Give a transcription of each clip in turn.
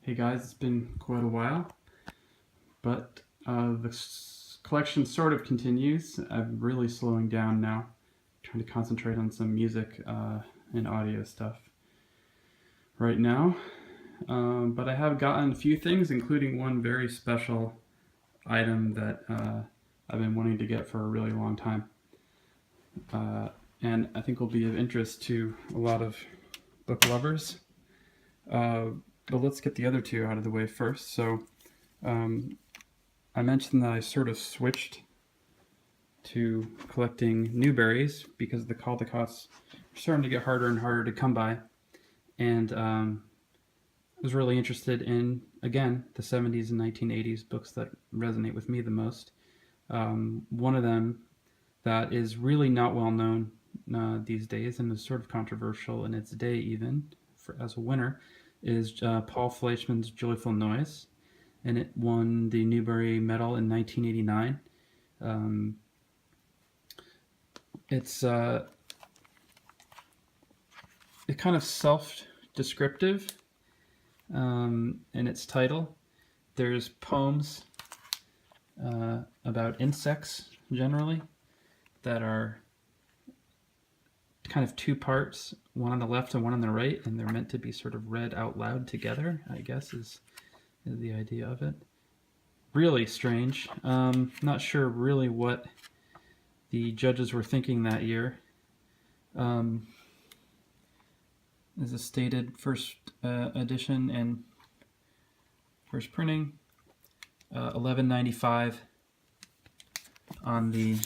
Hey guys, it's been quite a while, but the collection sort of continues. I'm really slowing down now, trying to concentrate on some music and audio stuff right now. But I have gotten a few things, including one very special item that I've been wanting to get for a really long time. And I think will be of interest to a lot of book lovers. Uh, but let's get the other two out of the way first. So, um, I mentioned that I sort of switched to collecting Newberys because the Caldecots are starting to get harder and harder to come by. And I was really interested in, again, the 70s and 1980s books that resonate with me the most. One of them that is really not well known these days and is sort of controversial in its day, even as a winner, is Paul Fleischman's Joyful Noise. And it won the Newbery Medal in 1989. It's kind of self-descriptive in its title. There's poems about insects generally that are kind of two parts, one on the left and one on the right, and they're meant to be sort of read out loud together, I guess is the idea of it. Really strange. Not sure really what the judges were thinking that year. As a stated first edition and first printing, $11.95 on the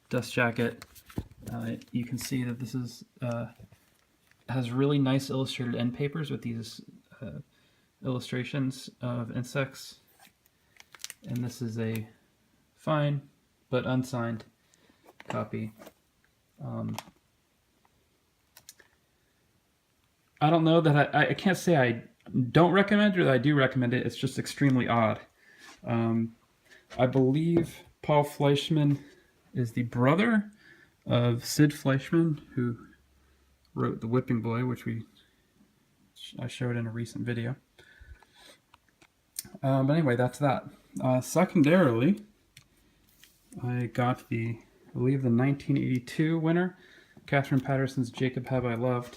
dust jacket. You can see that this is has really nice illustrated end papers with these illustrations of insects, and this is a fine but unsigned copy. I don't know that I can't say I don't recommend it or that I do recommend it. It's just extremely odd. I believe Paul Fleischman is the brother of Sid Fleischman, who wrote The Whipping Boy, which I showed in a recent video. But anyway, that's that. Secondarily, I got I believe the 1982 winner, Catherine Patterson's Jacob Have I Loved.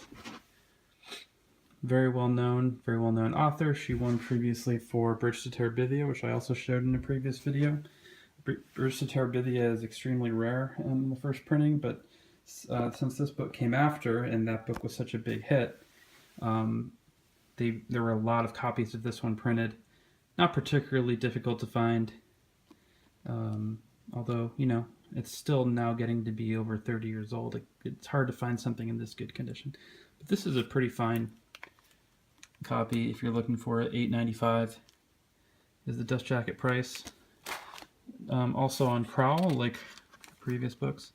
Very well known author. She won previously for Bridge to Terabithia, which I also showed in a previous video. Bridge to Terabithia is extremely rare in the first printing, but since this book came after, and that book was such a big hit, there were a lot of copies of this one printed. Not particularly difficult to find, although, you know, it's still now getting to be over 30 years old. It's hard to find something in this good condition. But this is a pretty fine copy if you're looking for it. $8.95 is the dust jacket price. Also on Crowl, like previous books.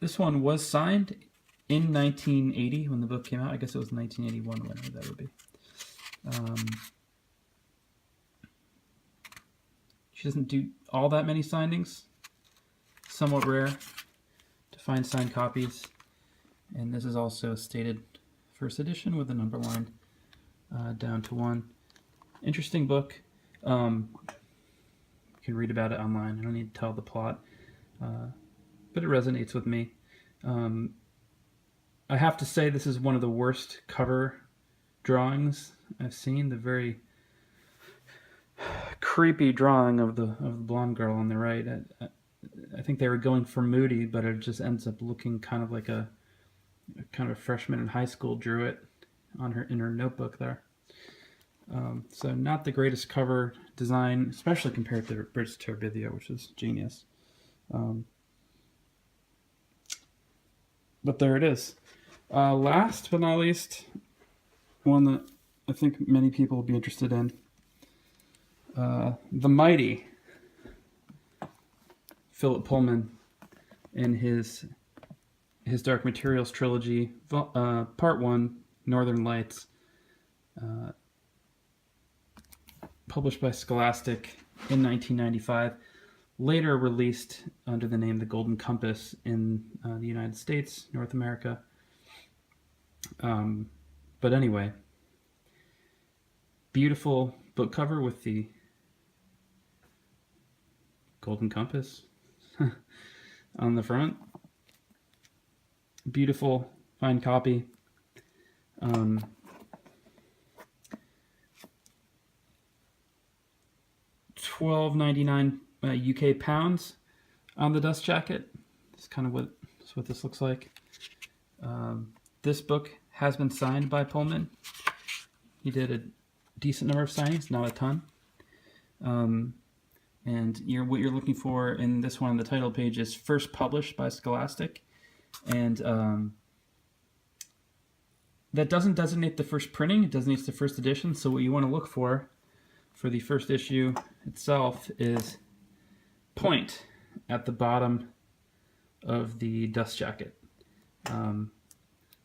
This one was signed in 1980 when the book came out. I guess it was 1981 winner that would be. She doesn't do all that many signings. Somewhat rare to find signed copies. And this is also stated first edition with a number line down to 1. Interesting book. You can read about it online. I don't need to tell the plot. But it resonates with me. I have to say this is one of the worst cover drawings I've seen. The very creepy drawing of the blonde girl on the right. I think they were going for moody, but it just ends up looking kind of like a kind of freshman in high school drew it in her notebook there. So not the greatest cover design, especially compared to Bridge to Terabithia, which is genius. But there it is. Last but not least, one that I think many people will be interested in. The mighty Philip Pullman in his Dark Materials trilogy, Part 1, Northern Lights, published by Scholastic in 1995, later released under the name The Golden Compass in the United States, North America. But anyway, beautiful book cover with the golden compass on the front. Beautiful, fine copy. $12.99 UK pounds on the dust jacket. That's kind of what this looks like. This book has been signed by Pullman. He did a decent number of signings, not a ton. And what you're looking for in this one on the title page is first published by Scholastic. And that doesn't designate the first printing, it designates the first edition. So what you want to look for the first issue itself is point at the bottom of the dust jacket.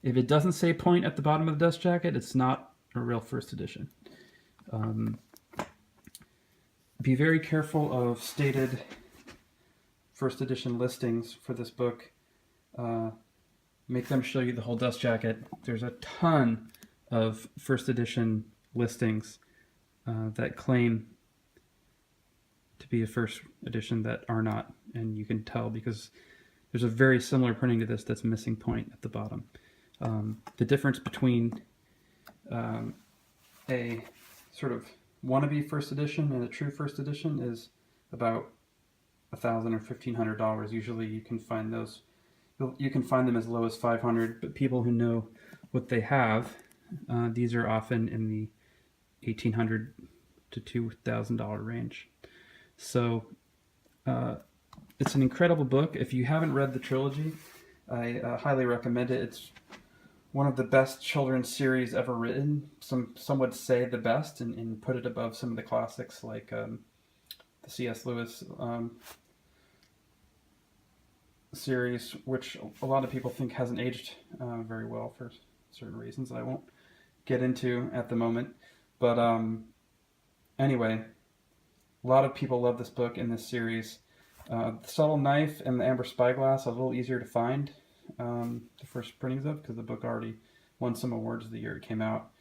If it doesn't say point at the bottom of the dust jacket, it's not a real first edition. Be very careful of stated first edition listings for this book. Make them show you the whole dust jacket. There's a ton of first edition listings that claim to be a first edition that are not, and you can tell because there's a very similar printing to this that's missing point at the bottom. The difference between a sort of wannabe first edition and a true first edition is about $1,000 or $1,500. Usually you can find those. You can find them as low as $500, but people who know what they have, these are often in the $1,800 to $2,000 range. So it's an incredible book. If you haven't read the trilogy, I highly recommend it. It's one of the best children's series ever written. Some would say the best, and put it above some of the classics like the C.S. Lewis series, which a lot of people think hasn't aged very well for certain reasons that I won't get into at the moment. But anyway, a lot of people love this book in this series. The Subtle Knife and the Amber Spyglass are a little easier to find, the first printings of, because the book already won some awards the year it came out.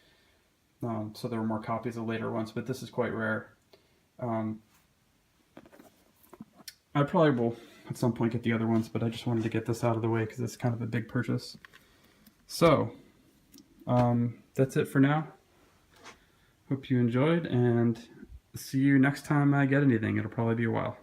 So there were more copies of later ones, but this is quite rare. I probably will at some point get the other ones, but I just wanted to get this out of the way because it's kind of a big purchase. So that's it for now. Hope you enjoyed, and see you next time I get anything. It'll probably be a while.